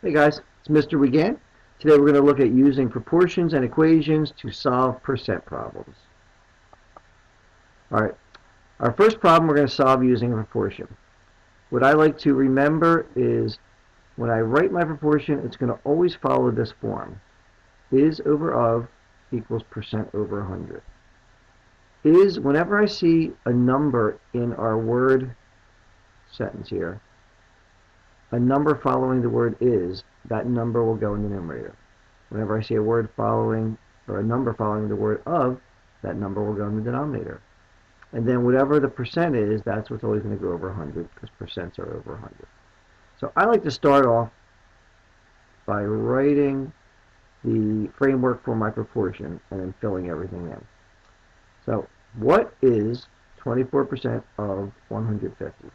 Hey guys, it's Mr. Wigand. Today we're going to look at using proportions and equations to solve percent problems. Alright, our first problem we're going to solve using a proportion. What I like to remember is when I write my proportion, it's going to always follow this form. Is over of equals percent over 100. Is, whenever I see a number in our word sentence here, a number following the word is, that number will go in the numerator. Whenever I see a word following, or a number following the word of, that number will go in the denominator. And then whatever the percent is, that's what's always going to go over 100, because percents are over 100. So I like to start off by writing the framework for my proportion and then filling everything in. So what is 24% of 150?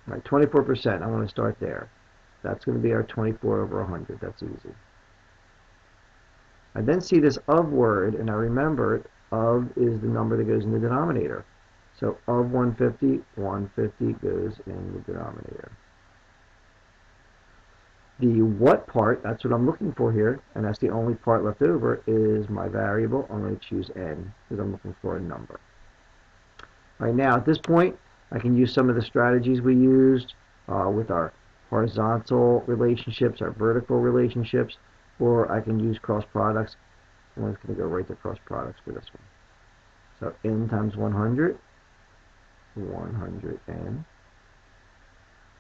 All right, 24%, I want to start there. That's going to be our 24 over 100. That's easy. I then see this of word, and I remember of is the number that goes in the denominator. So of 150, 150 goes in the denominator. The what part, that's what I'm looking for here, and that's the only part left over, is my variable. I'm going to choose n, because I'm looking for a number. Right now, at this point, I can use some of the strategies we used with our horizontal relationships, our vertical relationships, or I can use cross products. I'm just going to go right to cross products for this one. So n times 100, 100n.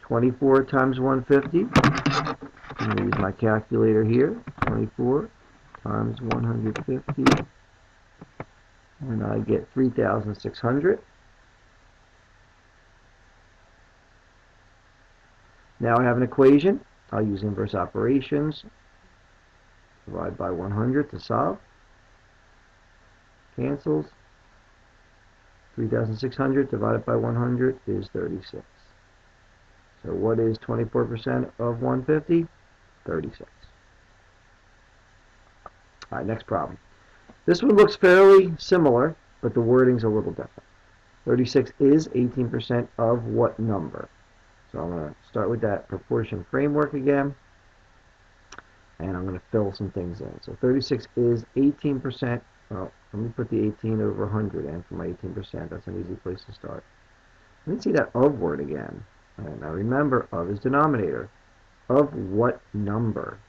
24 times 150, I'm going to use my calculator here. 24 times 150, and I get 3,600. Now I have an equation. I'll use inverse operations. Divide by 100 to solve. Cancels. 3,600 divided by 100 is 36. So what is 24% of 150? 36. All right, next problem. This one looks fairly similar, but the wording's a little different. 36 is 18% of what number? So I'm going to start with that proportion framework again, and I'm going to fill some things in. So 36 is 18%. Well, let me put the 18 over 100 in for my 18%. That's an easy place to start. Let me see that of word again. And now remember, of is denominator. Of what number?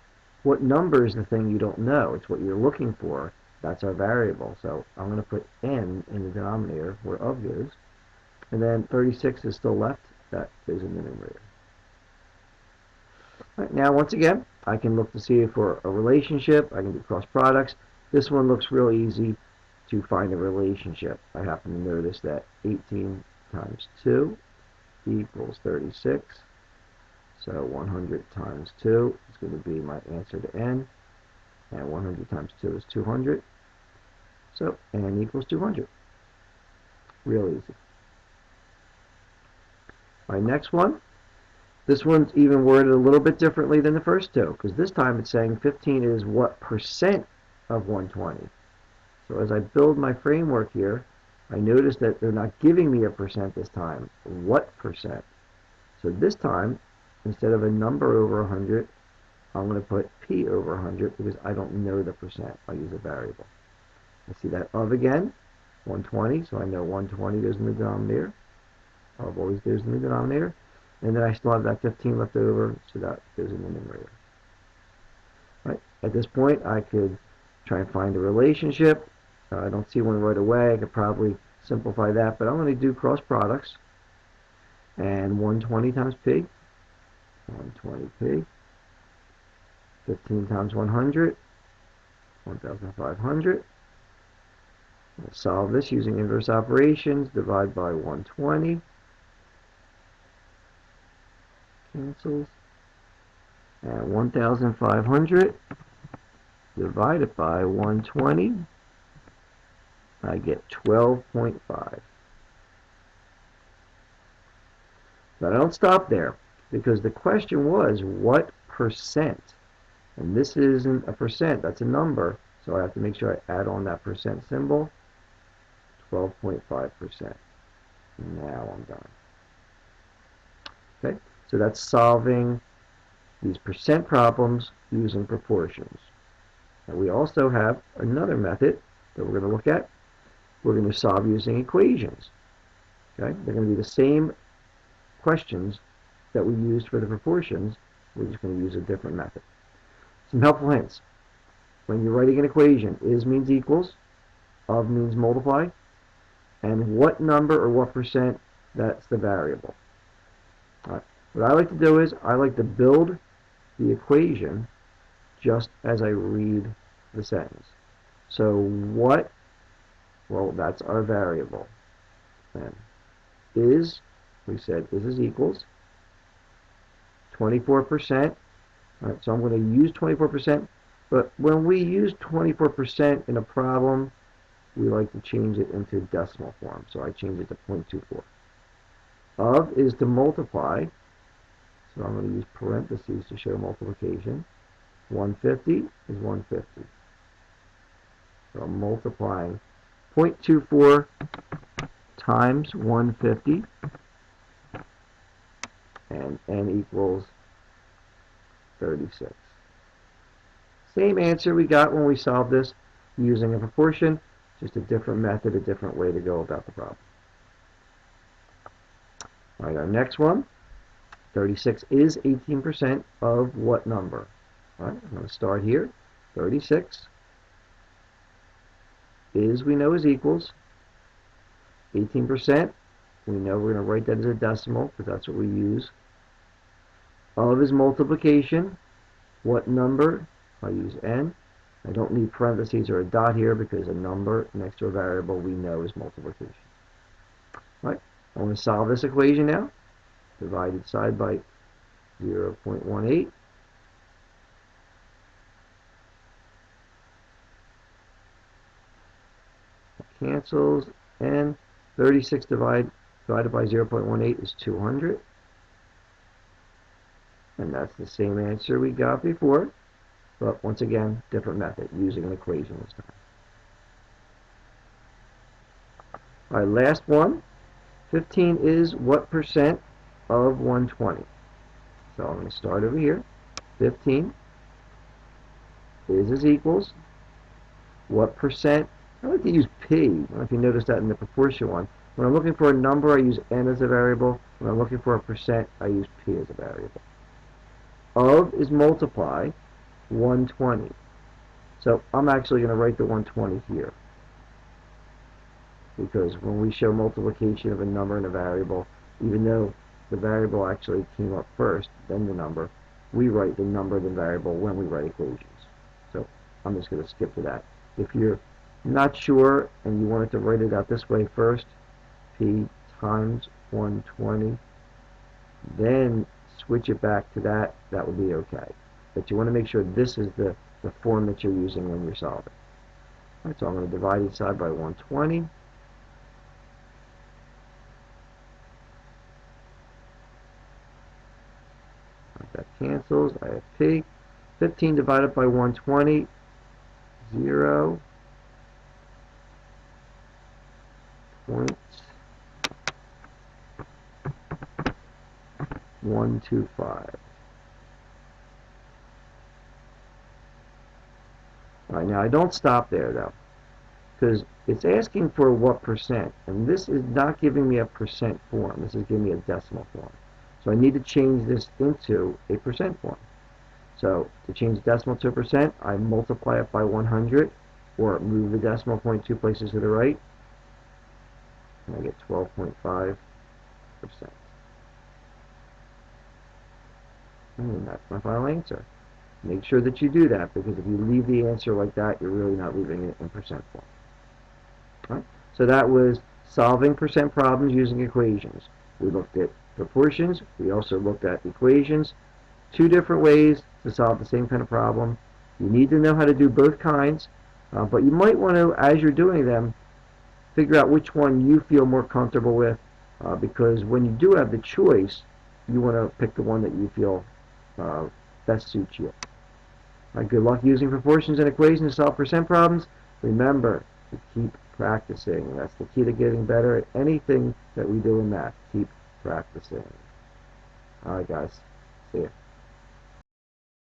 What number is the thing you don't know? It's what you're looking for. That's our variable. So I'm going to put n in the denominator where of goes. And then 36 is still left. That goes in the numerator. All right, now, once again, I can look to see for a relationship. I can do cross products. This one looks real easy to find a relationship. I happen to notice that 18 times 2 equals 36. So 100 times 2 is going to be my answer to n. And 100 times 2 is 200. So n equals 200. Real easy. My next one. This one's even worded a little bit differently than the first two, because this time it's saying 15 is what percent of 120. So as I build my framework here, I notice that they're not giving me a percent this time. What percent? So this time, instead of a number over 100, I'm going to put p over 100 because I don't know the percent. I'll use a variable. I see that of again, 120, so I know 120 goes in the denominator. Of always goes in the denominator. And then I still have that 15 left over, so that goes in the numerator. Right. At this point, I could try and find a relationship. I don't see one right away. I could probably simplify that, but I'm going to do cross products. And 120 times p, 120p. 15 times 100, 1,500. We'll solve this using inverse operations. Divide by 120. Cancels. And 1,500 divided by 120, I get 12.5. But I don't stop there, because the question was, what percent? And this isn't a percent, that's a number, so I have to make sure I add on that percent symbol. 12.5%. Now I'm done. Okay, so that's solving these percent problems using proportions. And we also have another method that we're going to look at. We're going to solve using equations. Okay? They're going to be the same questions that we used for the proportions. We're just going to use a different method. Some helpful hints. When you're writing an equation, is means equals, of means multiply, and what number or what percent, that's the variable. All right. What I like to do is I like to build the equation just as I read the sentence. So what, well, that's our variable. Then is, we said is equals 24%. All right, so I'm going to use 24%, but when we use 24% in a problem, we like to change it into decimal form. So I change it to 0.24. Of is to multiply, so I'm going to use parentheses to show multiplication. 150 is 150. So I'm multiplying 0.24 times 150, and n equals 36. Same answer we got when we solved this using a proportion, just a different method, a different way to go about the problem. All right, our next one, 36 is 18% of what number? All right, I'm going to start here. 36 is, we know, is equals 18%. We know we're going to write that as a decimal because that's what we use. Of is multiplication. What number? I use n. I don't need parentheses or a dot here because a number next to a variable we know is multiplication. All right, I want to solve this equation now. Divided side by 0.18. Cancels, and 36 divided by 0.18 is 200. And that's the same answer we got before, but once again, different method, using an equation this time. All right, last one. 15 is what percent of 120? So I'm going to start over here. 15 is equals what percent? I like to use p. I don't know if you noticed that in the proportion one. When I'm looking for a number, I use n as a variable. When I'm looking for a percent, I use p as a variable. Of is multiply 120. So I'm actually going to write the 120 here, because when we show multiplication of a number and a variable, even though the variable actually came up first, then the number, we write the number and the variable when we write equations. So I'm just going to skip to that. If you're not sure and you wanted to write it out this way first, p times 120, then switch it back to that, that would be okay. But you want to make sure this is the form that you're using when you're solving. All right, so I'm going to divide each side by 120. That cancels. I have p. 15 divided by 120, 0. 0.125. Alright, now I don't stop there though, because it's asking for what percent, and this is not giving me a percent form. This is giving me a decimal form. So I need to change this into a percent form. So to change decimal to a percent, I multiply it by 100, or move the decimal point 2 places to the right, and I get 12.5%. And that's my final answer. Make sure that you do that, because if you leave the answer like that, you're really not leaving it in percent form. Right? So that was solving percent problems using equations. We looked at proportions. We also looked at equations. Two different ways to solve the same kind of problem. You need to know how to do both kinds, but you might want to, as you're doing them, figure out which one you feel more comfortable with, because when you do have the choice, you want to pick the one that you feel best suits you. All right, good luck using proportions and equations to solve percent problems. Remember to keep practicing. That's the key to getting better at anything that we do in math. Keep practicing. All right, guys. See ya.